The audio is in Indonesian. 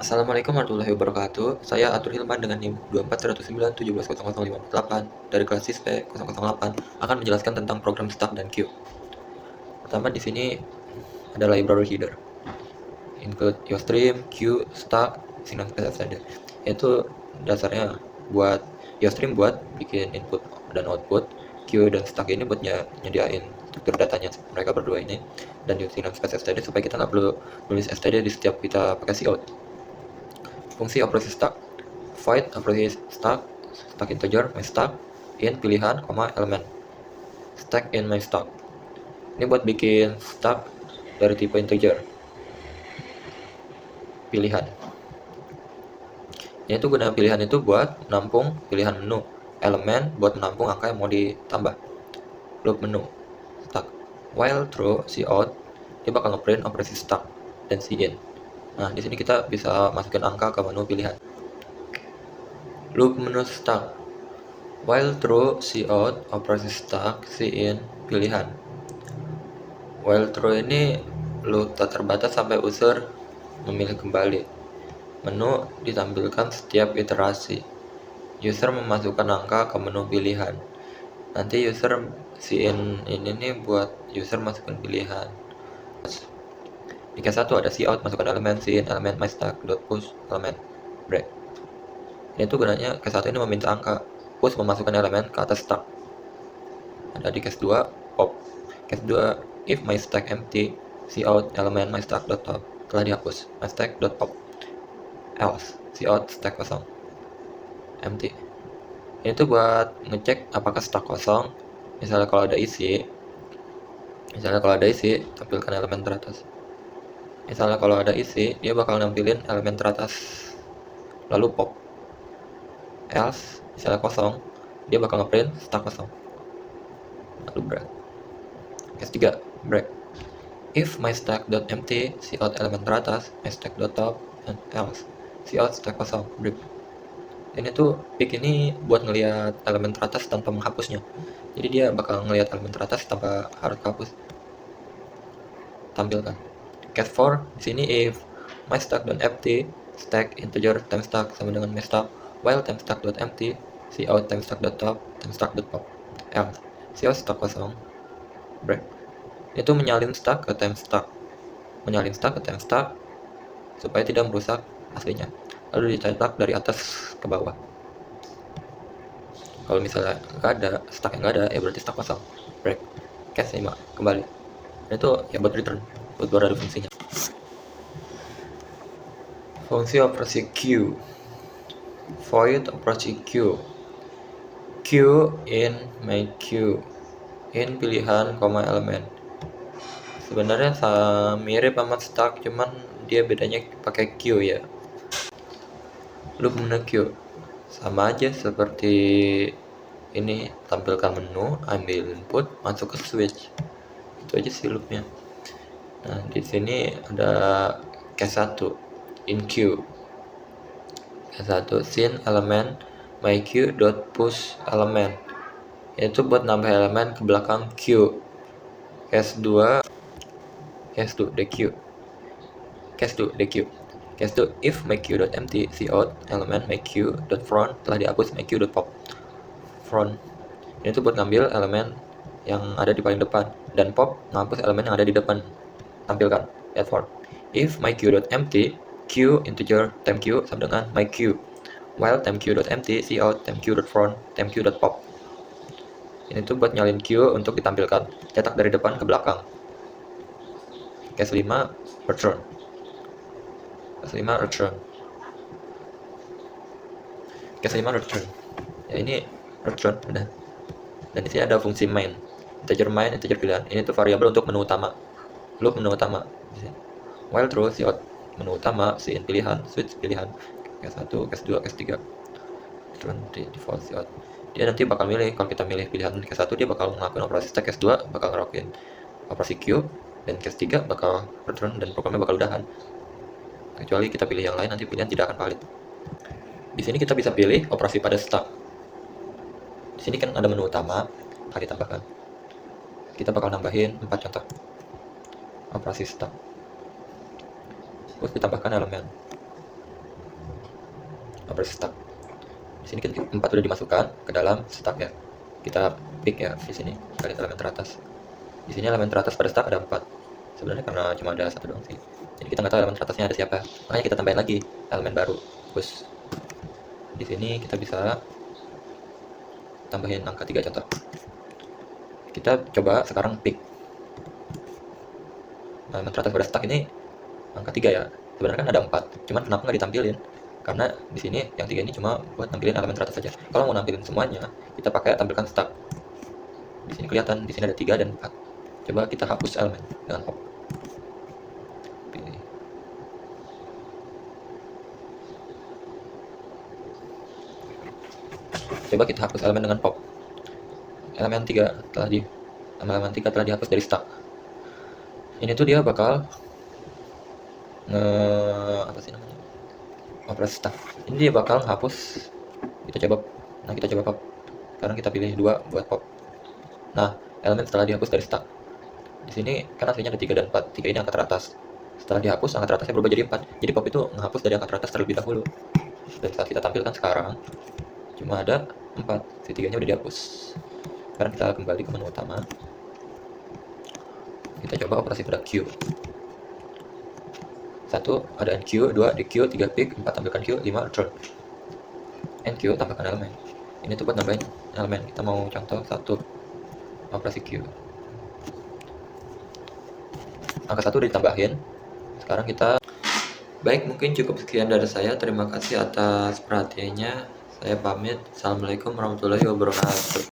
Assalamualaikum warahmatullahi wabarakatuh. Saya Atur Hilman dengan NIM 24.109.17.058 dari kelas SISP 008 akan menjelaskan tentang program stack dan queue. Pertama di sini ada library header. Include your stream, queue, stack, single space extender. Itu dasarnya buat your stream buat bikin input dan output, queue dan stack ini buat nyediain struktur datanya mereka berdua ini, dan using namespace std supaya kita nggak perlu nulis std di setiap kita pakai cout. Fungsi operasi stack. Void operasi stack integer my stack in pilihan, elemen. Stack in my stack. Ini buat bikin stack dari tipe integer. Pilihan. Ini tuh guna pilihan itu buat menampung pilihan menu. Elemen buat menampung angka yang mau ditambah. Loop menu. Stack. While true cout, dia bakal ngeprint operasi stack dan in. Nah, di sini kita bisa masukin angka ke menu pilihan. Loop menu stack. While true cout, operasi stack in pilihan. While true ini loop tak terbatas sampai user memilih kembali. Menu ditampilkan setiap iterasi. User memasukkan angka ke menu pilihan. Nanti user in ini nih buat user masukkan pilihan. Di case 1 ada cout masukkan elemen, in elemen, my stack dot push elemen break. Ini tuh gunanya case 1 ini meminta angka, push memasukkan elemen ke atas stack. Ada di case 2 pop. Case 2 if my stack empty, cout elemen my stack dot top telah dihapus, my stack dot pop. Else cout stack kosong empty. Ini tuh buat ngecek apakah stack kosong. Misalnya kalau ada isi, tampilkan elemen teratas. Misalnya kalau ada isi, dia bakal nampilin elemen teratas lalu pop. Else misalnya kosong, dia bakal ngeprint stack kosong lalu break. Case 3 break. If my stack dot empty, cout elemen teratas, my stack dot top, and else cout stack kosong break. Ini tuh pick ini buat ngelihat elemen teratas tanpa menghapusnya. Jadi dia bakal ngelihat elemen teratas tanpa harus hapus. Tampilkan. Case 4 di sini if my stack dot empty, stack integer time stack sama dengan my stack, while time stack dot empty, cout time stack dot top, time stack dot pop. Else cout stack kosong break. Itu menyalin stack ke time stack, supaya tidak merusak aslinya, lalu dicetak dari atas ke bawah. Kalau misalnya nggak ada stack yang nggak ada, ya berarti stack kosong break. Case 5 kembali. Itu ya buat return, buat baru ada fungsinya. Fungsi operasi queue. Void operasi queue. Queue in my queue, in pilihan, elemen. Sebenarnya mirip sama stack, cuman dia bedanya pakai queue ya. Loop menu queue sama aja seperti ini, tampilkan menu, ambil input, masuk ke switch. Itu aja sih loopnya. Nah, di sini ada case 1 in queue. Case 1 sin elemen my queue dot push elemen. Itu buat nambah elemen ke belakang queue. Case 2 the queue. Case 2 if my queue dot empty, cout elemen my queue dot front telah dihapus, my queue dot pop front. Ini tuh buat ngambil elemen yang ada di paling depan, dan pop ngapus elemen yang ada di depan. Tampilkan effort. If my queue dot empty, queue integer time queue sama dengan my queue, while time queue dot empty, cout time queue dot front, time queue dot pop. Ini tuh buat nyalin queue untuk ditampilkan, cetak dari depan ke belakang. Case 5 return. Case 5 return. Ya ini return udah. Dan di sini ada fungsi main, integer pilihan. Ini tuh variabel untuk menu utama, loop menu utama. While true cout menu utama, in pilihan, switch pilihan. Case 1, case 2, case 3 return di default cout. Dia nanti bakal milih, kalau kita milih pilihan case 1 dia bakal ngelakuin operasi stack, case 2 bakal ngelakuin operasi queue, dan case 3 bakal return dan programnya bakal udahan. Kecuali kita pilih yang lain, nanti pilihan tidak akan valid. Di sini kita bisa pilih operasi pada stack. Di sini kan ada menu utama, akan ditambahkan. Kita bakal nambahin 4 contoh operasi stack. Terus ditambahkan elemen. operasi stuck. Di sini 4 sudah dimasukkan ke dalam stuck ya. Kita pick ya di sini, kita lihat elemen teratas. Di sini elemen teratas pada stuck ada 4. Sebenarnya karena cuma ada 1 doang sih. Jadi kita nggak tahu elemen teratasnya ada siapa. Makanya kita tambahin lagi elemen baru. Terus di sini kita bisa tambahin angka 3 contoh. Kita coba sekarang pick. Elemen teratas pada stuck ini angka 3 ya. Sebenarnya kan ada 4, cuman kenapa nggak ditampilin? Karena di sini yang 3 ini cuma buat nampilin elemen teratas saja. Kalau mau nampilin semuanya, kita pakai tampilkan stuck. Di sini kelihatan, di sini ada 3 dan 4. Coba kita hapus elemen dengan pop. Pilih. Coba kita hapus elemen dengan pop. Elemen 3 telah dihapus dari stuck. Ini tuh dia bakal apa sih namanya? Operasi stuck. Ini dia bakal hapus. Kita coba pop. Sekarang kita pilih 2 buat pop. Nah, elemen setelah dihapus dari stuck. Di sini kan aslinya ada 3 dan 4. 3 ini angka teratas. Setelah dihapus, angka teratasnya berubah jadi 4. Jadi pop itu menghapus dari angka teratas terlebih dahulu. Dan saat kita tampilkan sekarang, cuma ada 4. Si 3-nya udah dihapus. Sekarang kita kembali ke menu utama. Kita coba operasi pada Q. 1 ada NQ, 2 DQ, 3 pick, 4 tampilkan Q, 5 return. NQ tambahkan elemen. Ini tuh buat nambahin elemen. Kita mau contoh 1 operasi Q. Angka 1 udah ditambahin. Sekarang kita baik, mungkin cukup sekian dari saya. Terima kasih atas perhatiannya. Saya pamit. Assalamualaikum warahmatullahi wabarakatuh.